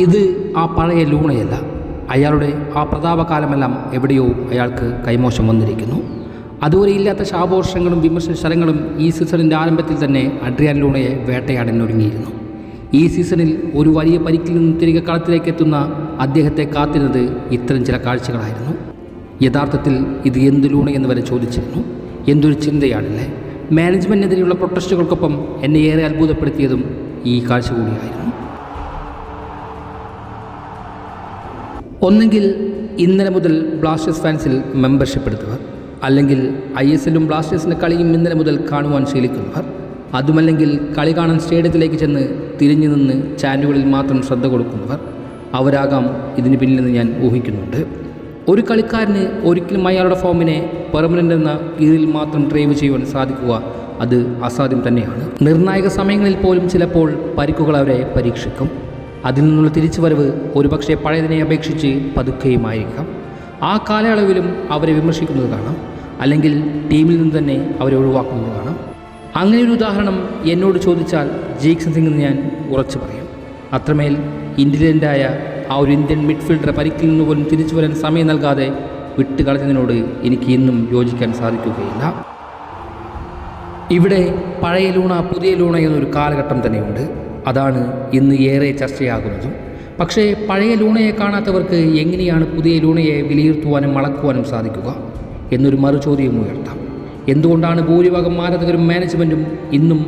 ഇത് ആ പഴയ ലൂണയല്ല. അയാളുടെ ആ പ്രതാപകാലമെല്ലാം എവിടെയോ അയാൾക്ക് കൈമോശം വന്നിരിക്കുന്നു. അതുവരെ ഇല്ലാത്ത ശാപോർഷങ്ങളും വിമർശന ശരങ്ങളും ഈ സീസണിൻ്റെ ആരംഭത്തിൽ തന്നെ അഡ്രിയാൻ ലൂണയെ വേട്ടയാടാൻ ഒരുങ്ങിയിരുന്നു. ഈ സീസണിൽ ഒരു വലിയ പരിക്കിൽ നിന്നും തിരികെ കളത്തിലേക്ക് എത്തുന്ന അദ്ദേഹത്തെ കാത്തിരുന്നത് ഇത്തരം ചില കാഴ്ചകളായിരുന്നു. യഥാർത്ഥത്തിൽ ഇത് എന്ത് ലൂണ എന്ന് വരെ ചോദിച്ചിരുന്നു. എന്തൊരു ചിന്തയാണല്ലേ. മാനേജ്മെൻറ്റിനെതിരെയുള്ള പ്രൊട്ടസ്റ്റുകൾക്കൊപ്പം എന്നെ ഏറെ അത്ഭുതപ്പെടുത്തിയതും ഈ കാഴ്ച കൂടിയായിരുന്നു. ഒന്നെങ്കിൽ ഇന്നലെ മുതൽ ബ്ലാസ്റ്റേഴ്സ് ഫാൻസിൽ മെമ്പർഷിപ്പ് എടുത്തവർ, അല്ലെങ്കിൽ ISLും ബ്ലാസ്റ്റേഴ്സിൻ്റെ കളിയും ഇന്നലെ മുതൽ കാണുവാൻ ശീലിക്കുന്നവർ, അതുമല്ലെങ്കിൽ കളി കാണാൻ സ്റ്റേഡിയത്തിലേക്ക് ചെന്ന് തിരിഞ്ഞു നിന്ന് ചാനലുകളിൽ മാത്രം ശ്രദ്ധ കൊടുക്കുന്നവർ. അവരാകാം ഇതിന് പിന്നിലെന്ന് ഞാൻ ഊഹിക്കുന്നുണ്ട്. ഒരു കളിക്കാരന് ഒരിക്കലും അയാളുടെ ഫോമിനെ പെർമനൻ്റ് എന്ന കീഴിൽ മാത്രം ഡ്രൈവ് ചെയ്യുവാൻ സാധിക്കുക അത് അസാധ്യം തന്നെയാണ്. നിർണായക സമയങ്ങളിൽ പോലും ചിലപ്പോൾ പരിക്കുകൾ അവരെ പരീക്ഷിക്കും. അതിൽ നിന്നുള്ള തിരിച്ചുവരവ് ഒരുപക്ഷെ പഴയതിനെ അപേക്ഷിച്ച് പതുക്കെയുമായിരിക്കാം. ആ കാലയളവിലും അവരെ വിമർശിക്കുന്നത് കാണാം, അല്ലെങ്കിൽ ടീമിൽ നിന്ന് തന്നെ അവരെ ഒഴിവാക്കുന്നത് കാണാം. അങ്ങനെയൊരു ഉദാഹരണം എന്നോട് ചോദിച്ചാൽ ജേക്സൺ സിംഗ് എന്ന് ഞാൻ ഉറച്ചു പറയും. അത്രമേൽ ഇൻ്റലിജൻ്റായ ആ ഒരു ഇന്ത്യൻ മിഡ്ഫീൽഡറെ പരിക്കിൽ നിന്ന് പോലും തിരിച്ചു വരാൻ സമയം നൽകാതെ വിട്ടുകളഞ്ഞതിനോട് എനിക്ക് ഇന്നും യോജിക്കാൻ സാധിക്കുകയില്ല. ഇവിടെ പഴയ ലൂണ പുതിയ ലൂണ എന്നൊരു കാലഘട്ടം തന്നെയുണ്ട്. അതാണ് ഇന്ന് ഏറെ ചർച്ചയാകുന്നതും. പക്ഷേ പഴയ ലൂണയെ കാണാത്തവർക്ക് എങ്ങനെയാണ് പുതിയ ലൂണയെ വിലയിരുത്തുവാനും അളക്കുവാനും സാധിക്കുക എന്നൊരു മറുചോദ്യം ഉയർത്താം. എന്തുകൊണ്ടാണ് ഭൂരിഭാഗം ആരാധകരും മാനേജ്മെൻറ്റും ഇന്നും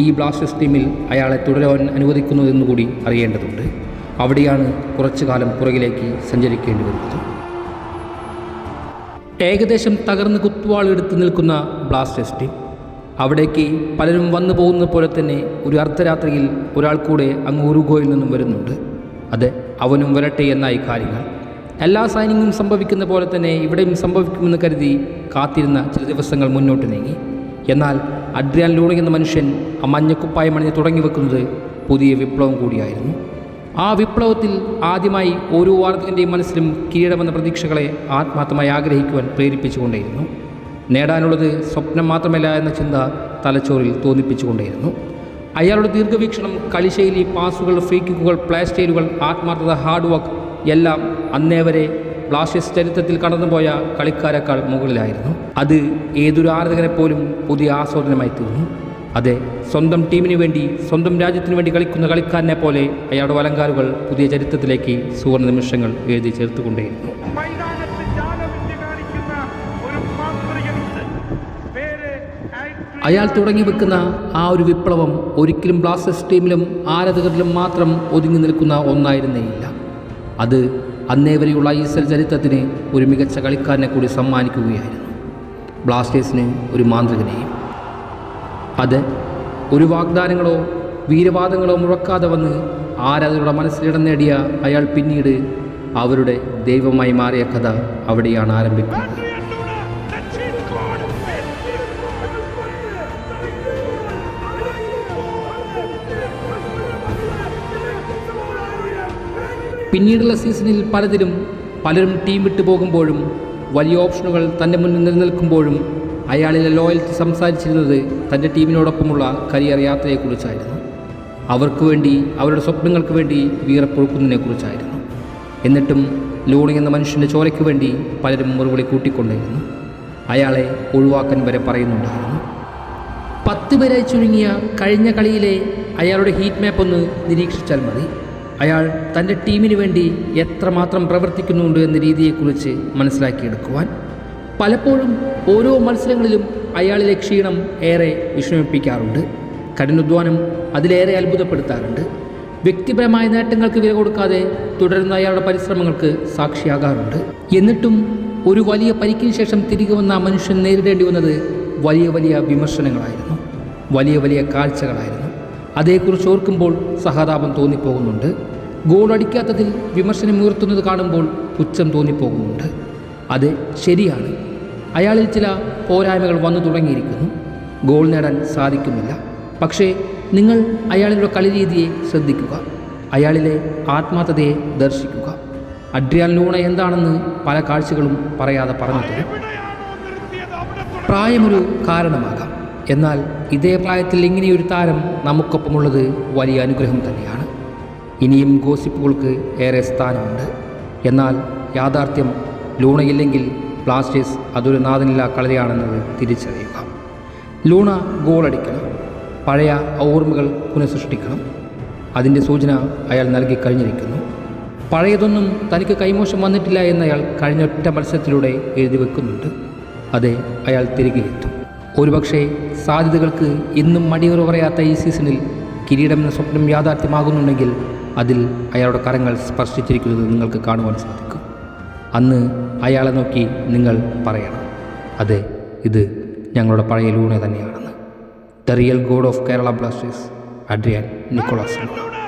ഈ ബ്ലാസ്റ്റേഴ്സ് ടീമിൽ അയാളെ തുടരാൻ അനുവദിക്കുന്നതെന്ന് കൂടി അറിയേണ്ടതുണ്ട്. അവിടെയാണ് കുറച്ചു കാലം പുറകിലേക്ക് സഞ്ചരിക്കേണ്ടി വരുന്നത്. ഏകദേശം തകർന്ന് കുത്തുവാളെടുത്ത് നിൽക്കുന്ന ബ്ലാസ്റ്റേഴ്സ് ടീം, അവിടേക്ക് പലരും വന്നു പോകുന്ന പോലെ തന്നെ ഒരു അർദ്ധരാത്രിയിൽ ഒരാൾ കൂടെ അങ്ങ് ഉറുഗ്വേയിൽ നിന്നും വരുന്നുണ്ട്. അതെ, അവനും വരട്ടെ എന്നായി കാര്യങ്ങൾ. എല്ലാ സൈനിങ്ങും സംഭവിക്കുന്ന പോലെ തന്നെ ഇവിടെയും സംഭവിക്കുമെന്ന് കരുതി കാത്തിരുന്ന ചില ദിവസങ്ങൾ മുന്നോട്ട് നീങ്ങി. എന്നാൽ അഡ്രിയാൻ ലൂണ എന്ന മനുഷ്യൻ ആ മഞ്ഞക്കുപ്പായം അണിഞ്ഞ് തുടങ്ങി വെക്കുന്നത് പുതിയ വിപ്ലവം കൂടിയായിരുന്നു. ആ വിപ്ലവത്തിൽ ആദ്യമായി ഓരോ ആരാധകൻ്റെയും മനസ്സിലും കിരീടമെന്ന പ്രതീക്ഷകളെ ആത്മാർത്ഥമായി ആഗ്രഹിക്കുവാൻ പ്രേരിപ്പിച്ചുകൊണ്ടേയിരുന്നു. നേടാനുള്ളത് സ്വപ്നം മാത്രമല്ല എന്ന ചിന്ത തലച്ചോറിൽ തോന്നിപ്പിച്ചുകൊണ്ടേയിരുന്നു. അയാളുടെ ദീർഘവീക്ഷണം, കളിശൈലി, പാസുകൾ, ഫ്രീ കിക്കുകൾ, പ്ലേ സ്റ്റൈലുകൾ, ആത്മാർത്ഥത, ഹാർഡ് വർക്ക് എല്ലാം അന്നേ വരെ ബ്ലാസ്റ്റേഴ്സ് ചരിത്രത്തിൽ കടന്നുപോയ കളിക്കാരെക്കാൾ മുകളിലായിരുന്നു. അത് ഏതൊരു ആരാധകനെപ്പോലും പുതിയ ആസ്വാദനമായി തീർന്നു. അതെ, സ്വന്തം ടീമിന് വേണ്ടി, സ്വന്തം രാജ്യത്തിന് വേണ്ടി കളിക്കുന്ന കളിക്കാരനെ പോലെ അയാളുടെ വലങ്കാലുകൾ പുതിയ ചരിത്രത്തിലേക്ക് സുവർണ്ണ നിമിഷങ്ങൾ എഴുതി ചേർത്തുകൊണ്ടേയിരുന്നു. അയാൾ തുടങ്ങി വെക്കുന്ന ആ ഒരു വിപ്ലവം ഒരിക്കലും ബ്ലാസ്റ്റേഴ്സ് ടീമിലും ആരാധകരിലും മാത്രം ഒതുങ്ങി നിൽക്കുന്ന ഒന്നായിരുന്നേയില്ല. അത് അന്നേ വരെയുള്ള ISL ചരിത്രത്തിന് ഒരു മികച്ച കളിക്കാരനെ കൂടി സമ്മാനിക്കുകയായിരുന്നു, ബ്ലാസ്റ്റേഴ്സിന് ഒരു മാന്ത്രികനെയും. അത് ഒരു വാഗ്ദാനങ്ങളോ വീരവാദങ്ങളോ മുഴക്കാതെ വന്ന് ആരാധകരുടെ മനസ്സിലിടം നേടിയ അയാൾ പിന്നീട് അവരുടെ ദൈവമായി മാറിയ കഥ അവിടെയാണ് ആരംഭിക്കുന്നത്. പിന്നീടുള്ള സീസണിൽ പലരും ടീം വിട്ടു പോകുമ്പോഴും വലിയ ഓപ്ഷനുകൾ തൻ്റെ മുന്നിൽ നിലനിൽക്കുമ്പോഴും അയാളിലെ ലോയൽറ്റി സംസാരിച്ചിരുന്നത് തൻ്റെ ടീമിനോടൊപ്പമുള്ള കരിയർ യാത്രയെക്കുറിച്ചായിരുന്നു. അവർക്ക് വേണ്ടി, അവരുടെ സ്വപ്നങ്ങൾക്ക് വേണ്ടി വീറപ്പൊഴുക്കുന്നതിനെക്കുറിച്ചായിരുന്നു. എന്നിട്ടും ലൂണ എന്ന മനുഷ്യൻ്റെ ചോരയ്ക്ക് വേണ്ടി പലരും മറുപടി കൂട്ടിക്കൊണ്ടിരുന്നു. അയാളെ ഒഴിവാക്കാൻ വരെ പറയുന്നുണ്ടായിരുന്നു. 10 പേരായി ചുരുങ്ങിയ കഴിഞ്ഞ കളിയിലെ അയാളുടെ ഹീറ്റ് മാപ്പ് ഒന്ന് നിരീക്ഷിച്ചാൽ മതി. അയാൾ തൻ്റെ ടീമിന് വേണ്ടി എത്രമാത്രം പ്രവർത്തിക്കുന്നുണ്ട് എന്ന രീതിയെക്കുറിച്ച് മനസ്സിലാക്കിയെടുക്കുവാൻ. പലപ്പോഴും ഓരോ മത്സരങ്ങളിലും അയാളിലെ ക്ഷീണം ഏറെ വിഷമിപ്പിക്കാറുണ്ട്. കഠിനാധ്വാനം അതിലേറെ അത്ഭുതപ്പെടുത്താറുണ്ട്. വ്യക്തിപരമായ നേട്ടങ്ങൾക്ക് വില കൊടുക്കാതെ തുടരുന്ന അയാളുടെ പരിശ്രമങ്ങൾക്ക് സാക്ഷിയാകാറുണ്ട്. എന്നിട്ടും ഒരു വലിയ പരിക്കിന് ശേഷം തിരികെ വന്ന ആ മനുഷ്യൻ നേരിടേണ്ടി വന്നത് വലിയ വലിയ വിമർശനങ്ങളായിരുന്നു, വലിയ വലിയ കാഴ്ചകളായിരുന്നു. അതേക്കുറിച്ച് ഓർക്കുമ്പോൾ സഹതാപം തോന്നിപ്പോകുന്നുണ്ട്. ഗോൾ അടിക്കാത്തതിൽ വിമർശനം ഉയർത്തുന്നത് കാണുമ്പോൾ പുച്ഛം തോന്നിപ്പോകുന്നുണ്ട്. അത് ശരിയാണ്, അയാളിൽ ചില പോരായ്മകൾ വന്നു തുടങ്ങിയിരിക്കുന്നു. ഗോൾ നേടാൻ സാധിക്കുന്നില്ല. പക്ഷേ നിങ്ങൾ അയാളുടെ കളിരീതിയെ ശ്രദ്ധിക്കുക, അയാളിലെ ആത്മാർത്ഥതയെ ദർശിക്കുക. അഡ്രിയാൻ ലൂണ എന്താണെന്ന് പല കാഴ്ചകളും പറയാതെ പറഞ്ഞു തരും. പ്രായമൊരു കാരണമാകാം, എന്നാൽ ഇതേ പ്രായത്തിൽ ഇങ്ങനെയൊരു താരം നമുക്കൊപ്പമുള്ളത് വലിയ അനുഗ്രഹം തന്നെയാണ്. ഇനിയും ഗോസിപ്പുകൾക്ക് ഏറെ സ്ഥാനമുണ്ട്. എന്നാൽ യാഥാർത്ഥ്യം ലൂണയില്ലെങ്കിൽ ബ്ലാസ്റ്റേഴ്സ് അതൊരു നാഥനില്ലാ കളരിയാണെന്നത് തിരിച്ചറിയുക. ലൂണ ഗോളടിക്കണം, പഴയ ഓർമ്മകൾ പുനഃസൃഷ്ടിക്കണം. അതിൻ്റെ സൂചന അയാൾ നൽകിക്കഴിഞ്ഞിരിക്കുന്നു. പഴയതൊന്നും തനിക്ക് കൈമോശം വന്നിട്ടില്ല എന്നയാൾ കഴിഞ്ഞ ഒറ്റ മത്സരത്തിലൂടെ എഴുതി വെക്കുന്നുണ്ട്. അതെ, അയാൾ തിരികെ എത്തും. ഒരുപക്ഷെ സാധ്യതകൾക്ക് ഇന്നും മടിയുറ പറയാത്ത ഈ സീസണിൽ കിരീടം എന്ന സ്വപ്നം യാഥാർത്ഥ്യമാകുന്നുണ്ടെങ്കിൽ അതിൽ അയാളുടെ കരങ്ങൾ സ്പർശിച്ചിരിക്കുന്നത് നിങ്ങൾക്ക് കാണുവാൻ സാധിക്കും. അന്ന് അയാളെ നോക്കി നിങ്ങൾ പറയണം, അതെ, ഇത് ഞങ്ങളുടെ പഴയ ലൂണ തന്നെയാണെന്ന്. The real God of Kerala Blasters, Adrian Nicholas Luna.